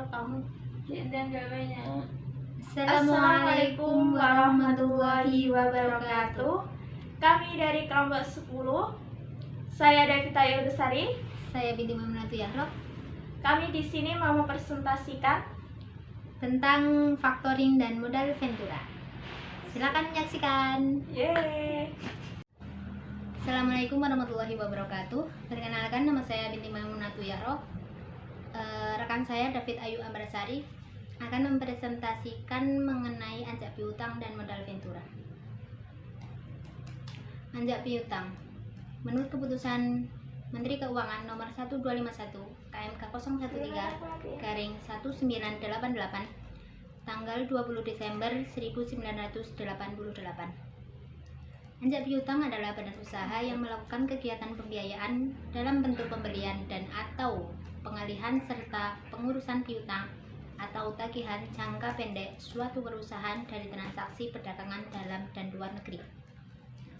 kamu dan gawainya. Assalamualaikum warahmatullahi wabarakatuh. Kami dari kelompok 10. Saya Davita Yudesari. Saya Binti Mamunatu Yahrob. Kami di sini mau mempresentasikan tentang factoring dan modal Ventura. Silakan menyaksikan. Yeay. Assalamualaikum warahmatullahi wabarakatuh. Perkenalkan, nama saya Binti Mamunatu Yahrob. Rekan saya David Ayu Ambarasari akan mempresentasikan mengenai anjak piutang dan modal Ventura. Anjak piutang. Menurut keputusan Menteri Keuangan nomor 1251 KMK 013/1988 tanggal 20 Desember 1988. Anjak piutang adalah badan usaha yang melakukan kegiatan pembiayaan dalam bentuk pembelian dan atau pengalihan serta pengurusan piutang atau tagihan jangka pendek suatu perusahaan dari transaksi perdagangan dalam dan luar negeri.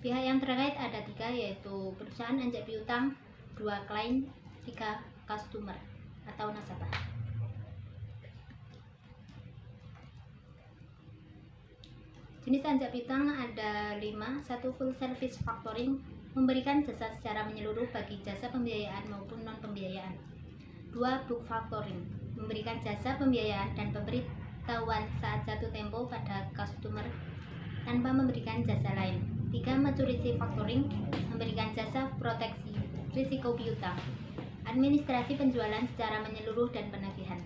Pihak yang terkait ada 3, yaitu perusahaan anjak piutang, 2 klien, 3 customer atau nasabah. Jenis anjak piutang ada 5. 1. Full service factoring, memberikan jasa secara menyeluruh bagi jasa pembiayaan maupun non pembiayaan. 2. Book factoring, memberikan jasa pembiayaan dan pemberitahuan saat jatuh tempo pada customer tanpa memberikan jasa lain. 3. Maturity factoring, memberikan jasa proteksi risiko piutang, administrasi penjualan secara menyeluruh dan penagihan.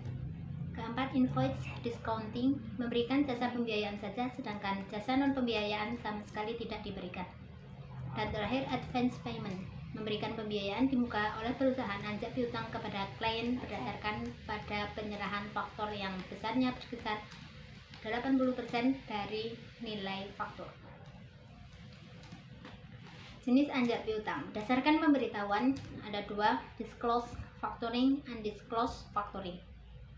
4. Invoice discounting, memberikan jasa pembiayaan saja sedangkan jasa non pembiayaan sama sekali tidak diberikan. Dan terakhir, advance payment, memberikan pembiayaan di muka oleh perusahaan anjak piutang kepada klien berdasarkan pada penyerahan faktor yang besarnya berkisar 80% dari nilai faktur. Jenis anjak piutang berdasarkan pemberitahuan ada 2, disclosed factoring, undisclosed factoring.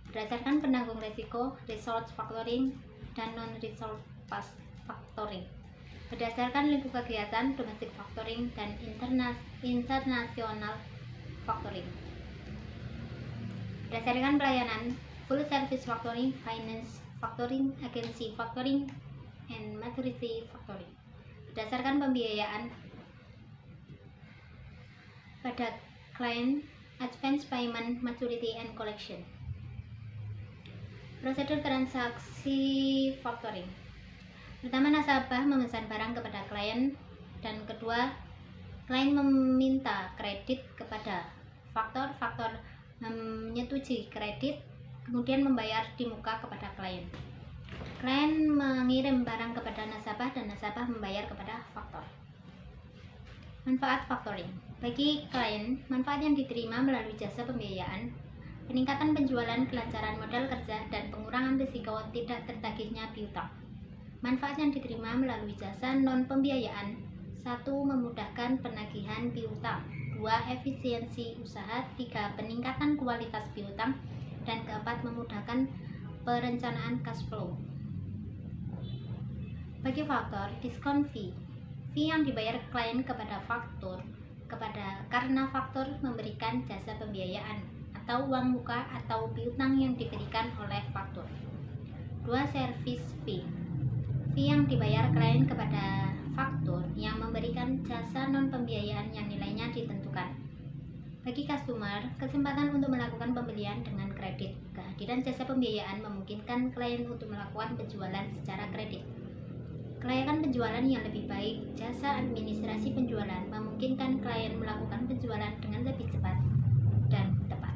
Berdasarkan penanggung risiko, resort factoring dan non-resort factoring. Berdasarkan lingkup kegiatan, domestic factoring dan international factoring. Berdasarkan pelayanan, full service factoring, finance factoring, agency factoring, and maturity factoring. Berdasarkan pembiayaan pada klien, advance payment, maturity, and collection. Prosedur transaksi factoring. Pertama, nasabah memesan barang kepada klien, dan kedua, klien meminta kredit kepada faktor menyetujui kredit, kemudian membayar di muka kepada klien. Klien mengirim barang kepada nasabah dan nasabah membayar kepada faktor. Manfaat factoring. Bagi klien, manfaat yang diterima melalui jasa pembiayaan, peningkatan penjualan, kelancaran modal kerja, dan pengurangan risiko tidak tertagihnya piutang. Manfaat yang diterima melalui jasa non-pembiayaan: 1. Memudahkan penagihan piutang, 2. Efisiensi usaha, 3. Peningkatan kualitas piutang, dan 4. Memudahkan perencanaan cash flow. Bagi faktor, diskon fee yang dibayar klien kepada faktur karena faktur memberikan jasa pembiayaan atau uang muka atau piutang yang diberikan oleh faktur. 2. Service fee yang dibayar klien kepada faktur yang memberikan jasa non pembiayaan yang nilainya ditentukan. Bagi customer, kesempatan untuk melakukan pembelian dengan kredit. Kehadiran jasa pembiayaan memungkinkan klien untuk melakukan penjualan secara kredit. Kelayakan penjualan yang lebih baik. Jasa administrasi penjualan memungkinkan klien melakukan penjualan dengan lebih cepat dan tepat.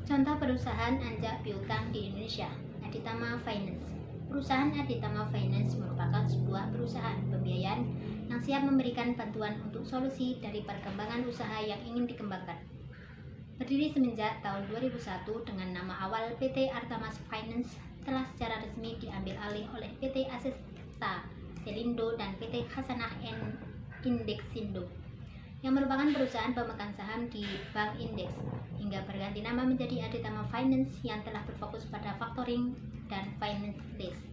Contoh perusahaan anjak piutang di Indonesia: Aditama Finance. Perusahaan Aditama Finance merupakan sebuah perusahaan pembiayaan yang siap memberikan bantuan untuk solusi dari perkembangan usaha yang ingin dikembangkan. Berdiri semenjak tahun 2001 dengan nama awal PT Artamas Finance, telah secara resmi diambil alih oleh PT Asesta Selindo dan PT Hasanah Indexindo, yang merupakan perusahaan pemegang saham di Bank Indeks, hingga berganti nama menjadi Aditama Finance yang telah berfokus pada factoring dan finance lease.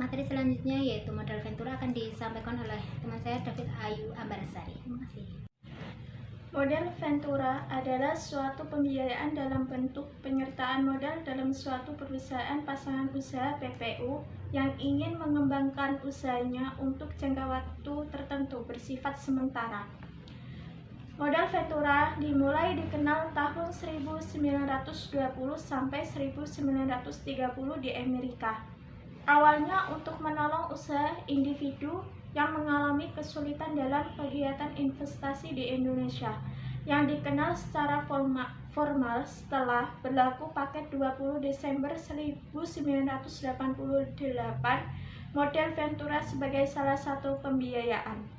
Materi selanjutnya yaitu modal Ventura akan disampaikan oleh teman saya David Ayu Ambarasari. Terima kasih. Model ventura adalah suatu pembiayaan dalam bentuk penyertaan modal dalam suatu perusahaan pasangan usaha PPU yang ingin mengembangkan usahanya untuk jangka waktu tertentu bersifat sementara. Model ventura dimulai dikenal tahun 1920 sampai 1930 di Amerika. Awalnya untuk menolong usaha individu yang mengalami kesulitan dalam kegiatan investasi di Indonesia, yang dikenal secara formal setelah berlaku paket 20 Desember 1988 model ventura sebagai salah satu pembiayaan.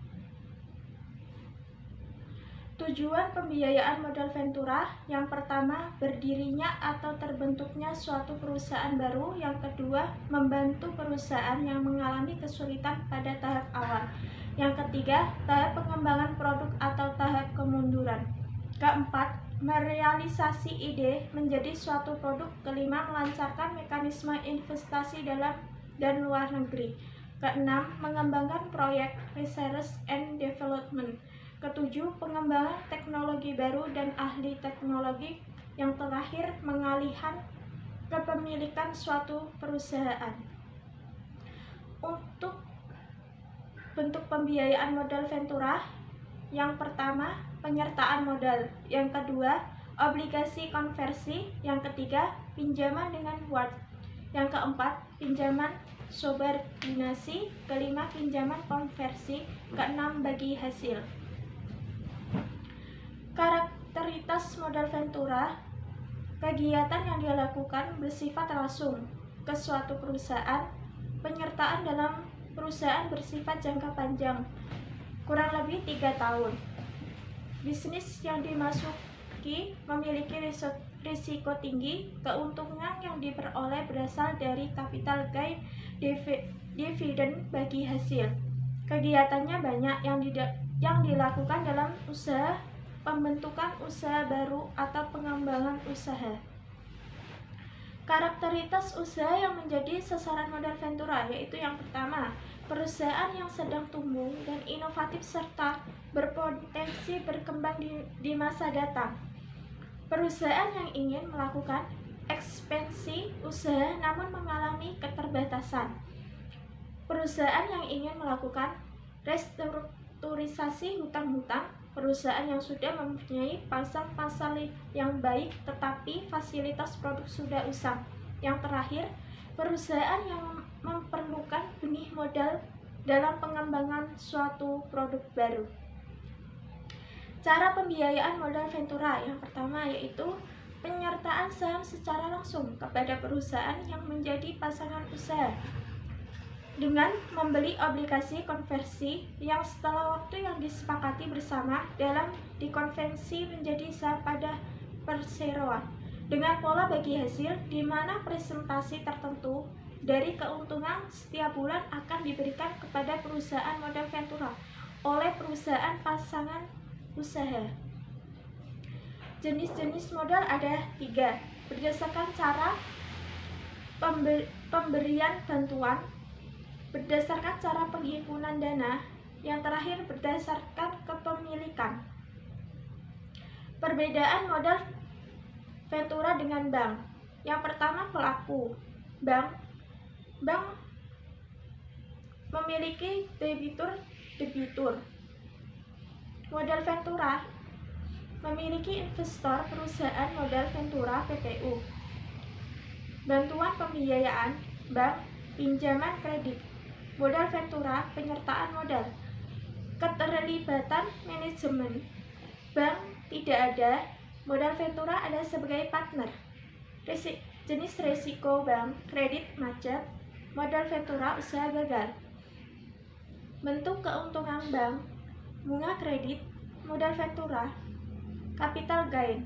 Tujuan pembiayaan modal ventura: yang pertama, berdirinya atau terbentuknya suatu perusahaan baru. Yang kedua, membantu perusahaan yang mengalami kesulitan pada tahap awal. Yang ketiga, tahap pengembangan produk atau tahap kemunduran. Keempat, merealisasi ide menjadi suatu produk. Kelima, melancarkan mekanisme investasi dalam dan luar negeri. Keenam, mengembangkan proyek research and development. Ketujuh, pengembangan teknologi baru dan ahli teknologi. Yang terakhir, pengalihan kepemilikan suatu perusahaan. Untuk bentuk pembiayaan modal ventura: yang pertama, penyertaan modal. Yang kedua, obligasi konversi. Yang ketiga, pinjaman dengan ward. Yang keempat, pinjaman subordinasi. Kelima, pinjaman konversi. Keenam, bagi hasil. Karakteristikas modal ventura: kegiatan yang dilakukan bersifat langsung ke suatu perusahaan. Penyertaan dalam perusahaan bersifat jangka panjang, kurang lebih 3 tahun. Bisnis yang dimasuki memiliki risiko tinggi. Keuntungan yang diperoleh berasal dari capital gain, dividen, bagi hasil. Kegiatannya banyak yang dilakukan dalam usaha, pembentukan usaha baru atau pengembangan usaha. Karakteristikas usaha yang menjadi sasaran modal ventura yaitu: yang pertama, perusahaan yang sedang tumbuh dan inovatif serta berpotensi berkembang di masa datang. Perusahaan yang ingin melakukan ekspansi usaha namun mengalami keterbatasan. Perusahaan yang ingin melakukan restrukturisasi hutang-hutang. Perusahaan yang sudah mempunyai pasar yang baik tetapi fasilitas produk sudah usang. Yang terakhir, perusahaan yang memerlukan benih modal dalam pengembangan suatu produk baru. Cara pembiayaan modal ventura: yang pertama yaitu penyertaan saham secara langsung kepada perusahaan yang menjadi pasangan usaha dengan membeli obligasi konversi yang setelah waktu yang disepakati bersama dalam dikonversi menjadi saham pada perseroan dengan pola bagi hasil, di mana presentasi tertentu dari keuntungan setiap bulan akan diberikan kepada perusahaan modal ventura oleh perusahaan pasangan usaha. Jenis-jenis modal ada 3 berdasarkan cara pemberian bantuan, berdasarkan cara penghimpunan dana, yang terakhir berdasarkan kepemilikan. Perbedaan modal ventura dengan bank: yang pertama, pelaku. Bank memiliki debitur. Modal ventura memiliki investor, perusahaan modal ventura PPU. Bantuan pembiayaan: bank, pinjaman kredit. Modal ventura, penyertaan modal. Keterlibatan manajemen: bank tidak ada, modal ventura ada sebagai partner. Jenis risiko: bank kredit macet, modal ventura usaha gagal. Bentuk keuntungan: bank bunga kredit, modal ventura capital gain.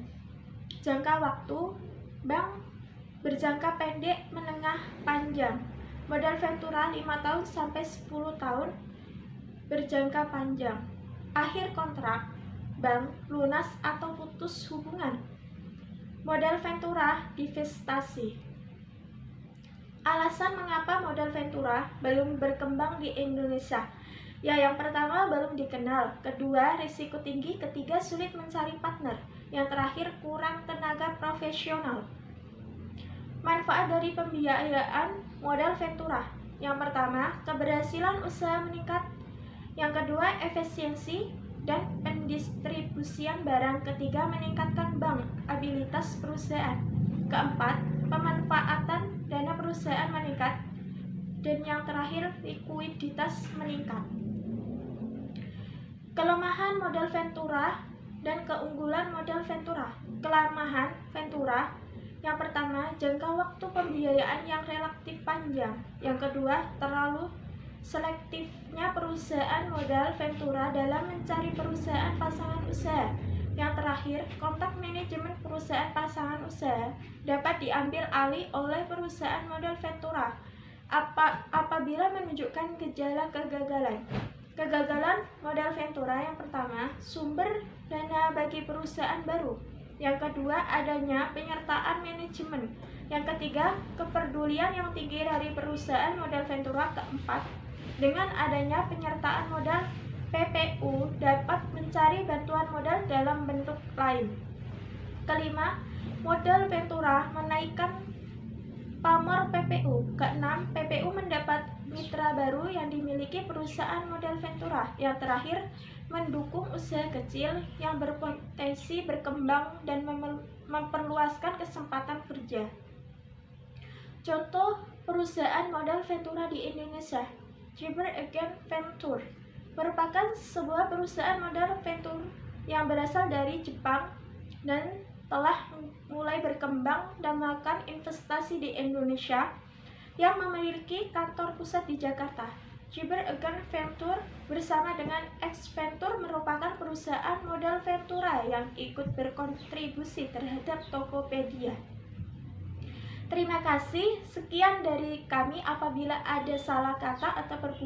Jangka waktu: bank berjangka pendek, menengah, panjang. Modal ventura 5 tahun sampai 10 tahun, berjangka panjang. Akhir kontrak: bank lunas atau putus hubungan. Modal ventura divestasi. Alasan mengapa modal ventura belum berkembang di Indonesia: Ya, yang pertama belum dikenal, kedua risiko tinggi, ketiga sulit mencari partner, yang terakhir kurang tenaga profesional. Manfaat dari pembiayaan modal ventura. Yang pertama, keberhasilan usaha meningkat. Yang kedua, efisiensi dan pendistribusian barang. Ketiga, meningkatkan bankabilitas perusahaan. Keempat, pemanfaatan dana perusahaan meningkat. Dan yang terakhir, likuiditas meningkat. Kelemahan modal ventura dan keunggulan modal ventura. Kelemahan ventura: yang pertama, jangka waktu pembiayaan yang relatif panjang. Yang kedua, terlalu selektifnya perusahaan modal ventura dalam mencari perusahaan pasangan usaha. Yang terakhir, kontak manajemen perusahaan pasangan usaha dapat diambil alih oleh perusahaan modal ventura apabila menunjukkan gejala kegagalan. Kegagalan modal ventura: yang pertama, sumber dana bagi perusahaan baru. Yang kedua, adanya penyertaan manajemen. Yang ketiga, kepedulian yang tinggi dari perusahaan modal ventura. Keempat, dengan adanya penyertaan modal, PPU dapat mencari bantuan modal dalam bentuk lain. Kelima, modal ventura menaikkan pamor PPU. Keenam, PPU mendapat mitra baru yang dimiliki perusahaan modal ventura. Yang terakhir, mendukung usaha kecil yang berpotensi berkembang dan memperluaskan kesempatan kerja. Contoh perusahaan modal ventura di Indonesia. Cyber Agent Venture merupakan sebuah perusahaan modal venture yang berasal dari Jepang dan telah mulai berkembang dan melakukan investasi di Indonesia yang memiliki kantor pusat di Jakarta. Cyber Agent Venture bersama dengan X-Venture merupakan perusahaan modal ventura yang ikut berkontribusi terhadap Tokopedia. Terima kasih, sekian dari kami. Apabila ada salah kata atau perbuatan